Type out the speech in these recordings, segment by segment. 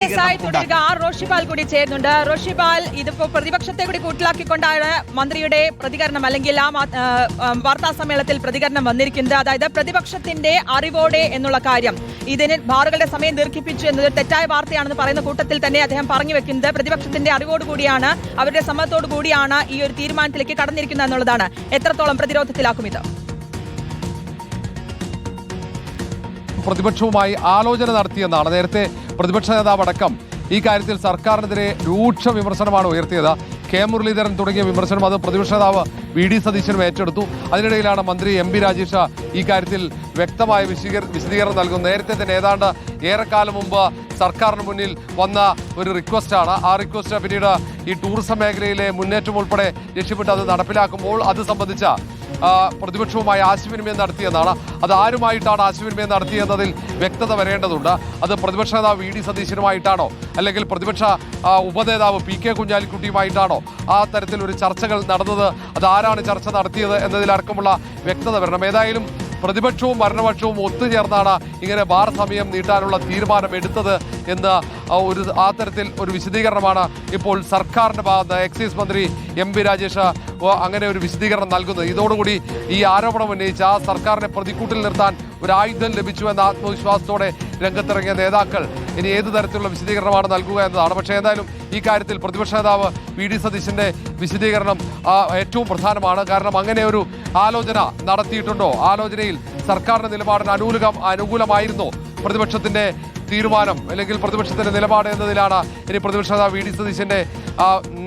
തുടരുക. റോഷിപാൽ കൂടി ചേരുന്നുണ്ട്. റോഷിപാൽ, ഇതിപ്പോ പ്രതിപക്ഷത്തെ കൂടി കൂട്ടിലാക്കിക്കൊണ്ടാണ് മന്ത്രിയുടെ പ്രതികരണം, അല്ലെങ്കിൽ ആ വാർത്താ സമ്മേളനത്തിൽ പ്രതികരണം വന്നിരിക്കുന്നത്. അതായത് പ്രതിപക്ഷത്തിന്റെ അറിവോടെ എന്നുള്ള കാര്യം, ഇതിന് ബാറുകളുടെ സമയം ദീർഘിപ്പിച്ചു എന്നത് തെറ്റായ വാർത്തയാണെന്ന് പറയുന്ന കൂട്ടത്തിൽ തന്നെ അദ്ദേഹം പറഞ്ഞു വെക്കുന്നത് പ്രതിപക്ഷത്തിന്റെ അറിവോടുകൂടിയാണ്, അവരുടെ സമ്മതത്തോടു കൂടിയാണ് ഈ ഒരു തീരുമാനത്തിലേക്ക് കടന്നിരിക്കുന്നത് എന്നുള്ളതാണ്. എത്രത്തോളം പ്രതിരോധത്തിലാക്കും ഇത്? പ്രതിപക്ഷവുമായി ആലോചന നടത്തിയെന്നാണ് നേരത്തെ പ്രതിപക്ഷ നേതാവടക്കം ഈ കാര്യത്തിൽ സർക്കാരിനെതിരെ രൂക്ഷ വിമർശനമാണ് ഉയർത്തിയത്. കെ മുരളീധരൻ തുടങ്ങിയ വിമർശനം അത് പ്രതിപക്ഷ നേതാവ് വി ഡി സതീശനും ഏറ്റെടുത്തു. അതിനിടയിലാണ് മന്ത്രി എം പി രാജേഷ് ഈ കാര്യത്തിൽ വ്യക്തമായ വിശദീകരണം നൽകുന്നത്. നേരത്തെ തന്നെ ഏതാണ്ട് ഏറെക്കാലം മുമ്പ് സർക്കാരിന് മുന്നിൽ വന്ന ഒരു റിക്വസ്റ്റാണ്. ആ റിക്വസ്റ്റ് പിന്നീട് ഈ ടൂറിസം മേഖലയിലെ മുന്നേറ്റം ഉൾപ്പെടെ ലക്ഷ്യമിട്ട് അത് നടപ്പിലാക്കുമ്പോൾ അത് സംബന്ധിച്ച പ്രതിപക്ഷവുമായി ആശയവിനിമയം നടത്തിയെന്നാണ്. അത് ആരുമായിട്ടാണ് ആശയവിനിമയം നടത്തിയെന്നതിൽ വ്യക്തത വരേണ്ടതുണ്ട്. അത് പ്രതിപക്ഷ നേതാവ് വി ഡി സതീശനുമായിട്ടാണോ അല്ലെങ്കിൽ പ്രതിപക്ഷ ഉപനേതാവ് പി കെ കുഞ്ഞാലിക്കുട്ടിയുമായിട്ടാണോ ആ തരത്തിലൊരു ചർച്ചകൾ നടന്നത്? അത് ആരാണ് ചർച്ച നടത്തിയത് എന്നതിലടക്കമുള്ള വ്യക്തത വരണം. ഏതായാലും പ്രതിപക്ഷവും ഭരണപക്ഷവും ഒത്തുചേർന്നാണ് ഇങ്ങനെ ബാർ സമയം നീട്ടാനുള്ള തീരുമാനം എടുത്തത് എന്ന് ആ തരത്തിൽ ഒരു വിശദീകരണമാണ് ഇപ്പോൾ സർക്കാരിന്റെ ഭാഗത്ത് എക്സൈസ് മന്ത്രി എം പി രാജേഷ് അങ്ങനെ ഒരു വിശദീകരണം നൽകുന്നത്. ഇതോടുകൂടി ഈ ആരോപണം ഉന്നയിച്ച സർക്കാരിനെ പ്രതിക്കൂട്ടിൽ നിർത്താൻ ഒരു ആയുധം ലഭിച്ചു എന്ന ആത്മവിശ്വാസത്തോടെ രംഗത്തിറങ്ങിയ നേതാക്കൾ ഇനി ഏത് തരത്തിലുള്ള വിശദീകരണമാണ് നൽകുക എന്നതാണ്. പക്ഷേ എന്തായാലും ഈ കാര്യത്തിൽ പ്രതിപക്ഷ നേതാവ് വി ഡി സതീശന്റെ വിശദീകരണം ഏറ്റവും പ്രധാനമാണ്. കാരണം അങ്ങനെ ഒരു ആലോചന നടത്തിയിട്ടുണ്ടോ? ആലോചനയിൽ സർക്കാരിന്റെ നിലപാടിന് അനുകൂലമായിരുന്നോ പ്രതിപക്ഷത്തിന്റെ തീരുമാനം അല്ലെങ്കിൽ പ്രതിപക്ഷത്തിന്റെ നിലപാട് എന്നതിലാണ് ഇനി പ്രതിപക്ഷ നേതാവ് വി ഡി സതീശന്റെ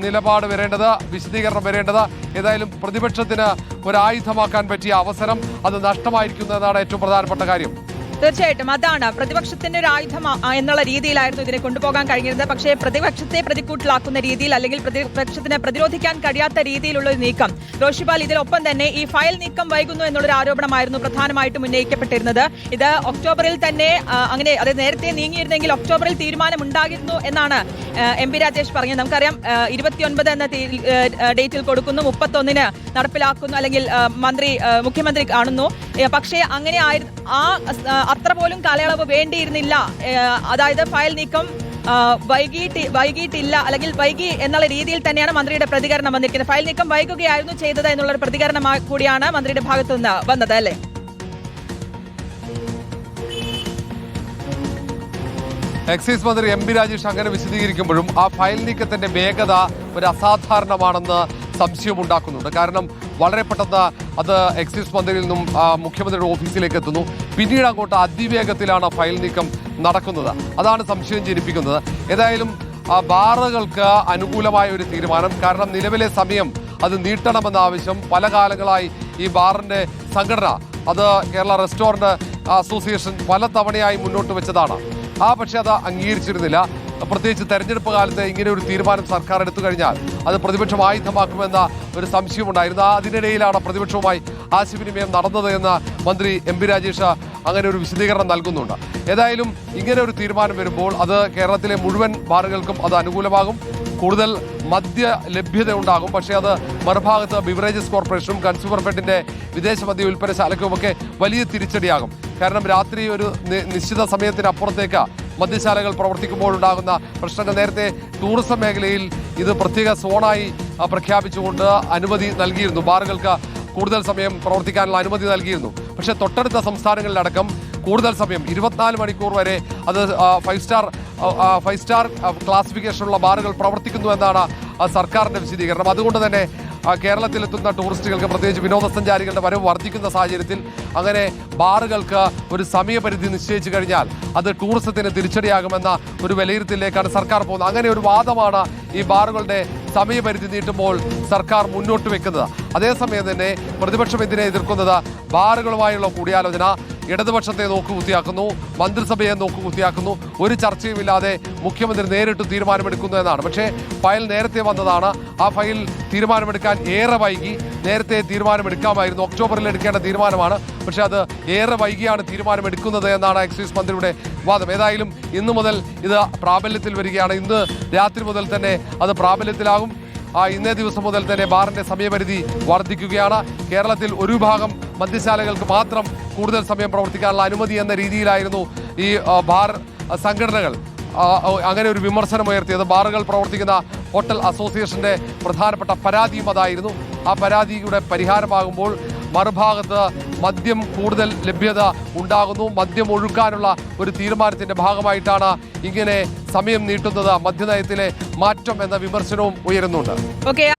നിലപാട് വരേണ്ടത്, വിശദീകരണം വരേണ്ടത്. ഏതായാലും പ്രതിപക്ഷത്തിന് ഒരു ആയുധമാക്കാൻ പറ്റിയ അവസരം അത് നഷ്ടമായിരിക്കുന്നു എന്നതാണ് ഏറ്റവും പ്രധാനപ്പെട്ട കാര്യം. തീർച്ചയായിട്ടും അതാണ്, പ്രതിപക്ഷത്തിന്റെ ഒരു ആയുധം എന്നുള്ള രീതിയിലായിരുന്നു ഇതിനെ കൊണ്ടുപോകാൻ കഴിഞ്ഞിരുന്നത്. പക്ഷേ പ്രതിപക്ഷത്തെ പ്രതിക്കൂട്ടിലാക്കുന്ന രീതിയിൽ അല്ലെങ്കിൽ പ്രതിപക്ഷത്തിന് പ്രതിരോധിക്കാൻ കഴിയാത്ത രീതിയിലുള്ള ഒരു നീക്കം. റോഷിപാൽ, ഇതിനൊപ്പം തന്നെ ഈ ഫയൽ നീക്കം വൈകുന്നു എന്നുള്ളൊരു ആരോപണമായിരുന്നു പ്രധാനമായിട്ടും ഉന്നയിക്കപ്പെട്ടിരുന്നത്. ഇത് ഒക്ടോബറിൽ തന്നെ അങ്ങനെ അത് നേരത്തെ നീങ്ങിയിരുന്നെങ്കിൽ ഒക്ടോബറിൽ തീരുമാനം ഉണ്ടായിരുന്നു എന്നാണ് എം പി രാജേഷ് പറഞ്ഞത്. നമുക്കറിയാം 29 എന്ന ഡേറ്റിൽ കൊടുക്കുന്നു, 31 നടപ്പിലാക്കുന്നു, അല്ലെങ്കിൽ മുഖ്യമന്ത്രി കാണുന്നു. പക്ഷേ അങ്ങനെ അത്ര പോലും കാലയളവ് വേണ്ടിയിരുന്നില്ല. അതായത് ഫയൽ നീക്കം വൈകിട്ടില്ല, അല്ലെങ്കിൽ വൈകി എന്നുള്ള രീതിയിൽ തന്നെയാണ് മന്ത്രിയുടെ പ്രതികരണം വന്നിരിക്കുന്നത്. ഫയൽ നീക്കം വൈകുകയായിരുന്നു ചെയ്തത് എന്നുള്ള പ്രതികരണം കൂടിയാണ് മന്ത്രിയുടെ ഭാഗത്തു നിന്ന് വന്നത്, അല്ലേ? എക്സൈസ് മന്ത്രി എം പി രാജേഷ് അങ്ങനെ വിശദീകരിക്കുമ്പോഴും ആ ഫയൽ നീക്കത്തിന്റെ വേഗത ഒരു അസാധാരണമാണെന്ന് സംശയമുണ്ടാക്കുന്നുണ്ട്. കാരണം വളരെ പെട്ടെന്ന് അത് എക്സൈസ് മന്ത്രിയിൽ നിന്നും മുഖ്യമന്ത്രിയുടെ ഓഫീസിലേക്ക് എത്തുന്നു. പിന്നീട് അങ്ങോട്ട് അതിവേഗത്തിലാണ് ഫയൽ നീക്കം നടക്കുന്നത്. അതാണ് സംശയം ജനിപ്പിക്കുന്നത്. ഏതായാലും ബാറുകൾക്ക് അനുകൂലമായ ഒരു തീരുമാനം. കാരണം നിലവിലെ സമയം അത് നീട്ടണമെന്ന ആവശ്യം പല കാലങ്ങളായി ഈ ബാറിന്റെ സംഘടന, അത് കേരള റെസ്റ്റോറന്റ് അസോസിയേഷൻ പല തവണയായി മുന്നോട്ട് വെച്ചതാണ്. പക്ഷേ അത് അംഗീകരിച്ചിരുന്നില്ല. പ്രത്യേകിച്ച് തെരഞ്ഞെടുപ്പ് കാലത്ത് ഇങ്ങനെ ഒരു തീരുമാനം സർക്കാർ എടുത്തു കഴിഞ്ഞാൽ അത് പ്രതിപക്ഷം ആയുധമാക്കുമെന്ന ഒരു സംശയമുണ്ടായിരുന്നു. അതിനിടയിലാണ് പ്രതിപക്ഷവുമായി ആശയവിനിമയം നടന്നത് എന്ന് മന്ത്രി എം പി രാജേഷ് അങ്ങനെ ഒരു വിശദീകരണം നൽകുന്നുണ്ട്. ഏതായാലും ഇങ്ങനെ ഒരു തീരുമാനം വരുമ്പോൾ അത് കേരളത്തിലെ മുഴുവൻ ബാറുകൾക്കും അത് അനുകൂലമാകും. കൂടുതൽ മദ്യ ലഭ്യത ഉണ്ടാകും. പക്ഷേ അത് മറുഭാഗത്ത് ബിവറേജസ് കോർപ്പറേഷനും കൺസ്യൂമർ ഫെഡിന്റെ വിദേശ മദ്യ ഉൽപ്പന്നശാലയ്ക്കുമൊക്കെ വലിയ തിരിച്ചടിയാകും. കാരണം രാത്രി ഒരു നിശ്ചിത സമയത്തിനപ്പുറത്തേക്ക് മദ്യശാലകൾ പ്രവർത്തിക്കുമ്പോഴുണ്ടാകുന്ന പ്രശ്നങ്ങൾ, നേരത്തെ ടൂറിസം മേഖലയിൽ ഇത് പ്രത്യേക സോണായി പ്രഖ്യാപിച്ചുകൊണ്ട് അനുമതി നൽകിയിരുന്നു. ബാറുകൾക്ക് കൂടുതൽ സമയം പ്രവർത്തിക്കാനുള്ള അനുമതി നൽകിയിരുന്നു. പക്ഷേ തൊട്ടടുത്ത സംസ്ഥാനങ്ങളിലടക്കം കൂടുതൽ സമയം 24 മണിക്കൂർ വരെ അത് ഫൈവ് സ്റ്റാർ ക്ലാസിഫിക്കേഷനുള്ള ബാറുകൾ പ്രവർത്തിക്കുന്നു എന്നാണ് സർക്കാരിന്റെ വിശദീകരണം. അതുകൊണ്ട് തന്നെ കേരളത്തിലെത്തുന്ന ടൂറിസ്റ്റുകൾക്ക്, പ്രത്യേകിച്ച് വിനോദസഞ്ചാരികളുടെ വരവ് വർദ്ധിക്കുന്ന സാഹചര്യത്തിൽ അങ്ങനെ ബാറുകൾക്ക് ഒരു സമയപരിധി നിശ്ചയിച്ചു കഴിഞ്ഞാൽ അത് ടൂറിസത്തിന് തിരിച്ചടിയാകുമെന്ന ഒരു വിലയിരുത്തലിലേക്കാണ് സർക്കാർ പോകുന്നത്. അങ്ങനെ ഒരു വാദമാണ് ഈ ബാറുകളുടെ സമയപരിധി നീട്ടുമ്പോൾ സർക്കാർ മുന്നോട്ട് വെക്കുന്നത്. അതേസമയം തന്നെ പ്രതിപക്ഷം ഇതിനെ എതിർക്കുന്നത് ബാറുകളുമായുള്ള കൂടിയാലോചന ഇടതുപക്ഷത്തെ നോക്കുകുത്തിയാക്കുന്നു, മന്ത്രിസഭയെ നോക്കുകുത്തിയാക്കുന്നു. ഒരു ചർച്ചയുമില്ലാതെ മുഖ്യമന്ത്രി നേരിട്ട് തീരുമാനമെടുക്കുന്നു എന്നാണ്. പക്ഷേ ഫയൽ നേരത്തെ വന്നതാണ്. ആ ഫയൽ തീരുമാനമെടുക്കാൻ ഏറെ വൈകി. നേരത്തെ തീരുമാനമെടുക്കാമായിരുന്നു, ഒക്ടോബറിൽ എടുക്കേണ്ട തീരുമാനമാണ്. പക്ഷേ അത് ഏറെ വൈകിയാണ് തീരുമാനമെടുക്കുന്നത് എന്നാണ് എക്സൈസ് മന്ത്രിയുടെ വാദം. ഏതായാലും ഇന്നു മുതൽ ഇത് പ്രാബല്യത്തിൽ വരികയാണ്. ഇന്ന് രാത്രി മുതൽ തന്നെ അത് പ്രാബല്യത്തിലാകും. ഇന്നേ ദിവസം മുതൽ തന്നെ ബാറിന്റെ സമയപരിധി വർദ്ധിക്കുകയാണ്. കേരളത്തിൽ ഒരു വിഭാഗം മദ്യശാലകൾക്ക് മാത്രം കൂടുതൽ സമയം പ്രവർത്തിക്കാനുള്ള അനുമതി എന്ന രീതിയിലായിരുന്നു ഈ ബാർ സംഘടനകൾ അങ്ങനെ ഒരു വിമർശനം ഉയർത്തിയത്. ബാറുകൾ പ്രവർത്തിക്കുന്ന ഹോട്ടൽ അസോസിയേഷന്റെ പ്രധാനപ്പെട്ട പരാതിയും അതായിരുന്നു. ആ പരാതിയുടെ പരിഹാരമാകുമ്പോൾ മറുഭാഗത്ത് മദ്യം കൂടുതൽ ലഭ്യത ഉണ്ടാകുന്നു. മദ്യം ഒഴുക്കാനുള്ള ഒരു തീരുമാനത്തിന്റെ ഭാഗമായിട്ടാണ് ഇങ്ങനെ സമയം നീട്ടുന്നത്. മദ്യനയത്തിലെ മാറ്റം എന്ന വിമർശനവും ഉയരുന്നുണ്ട്. ഓക്കെ,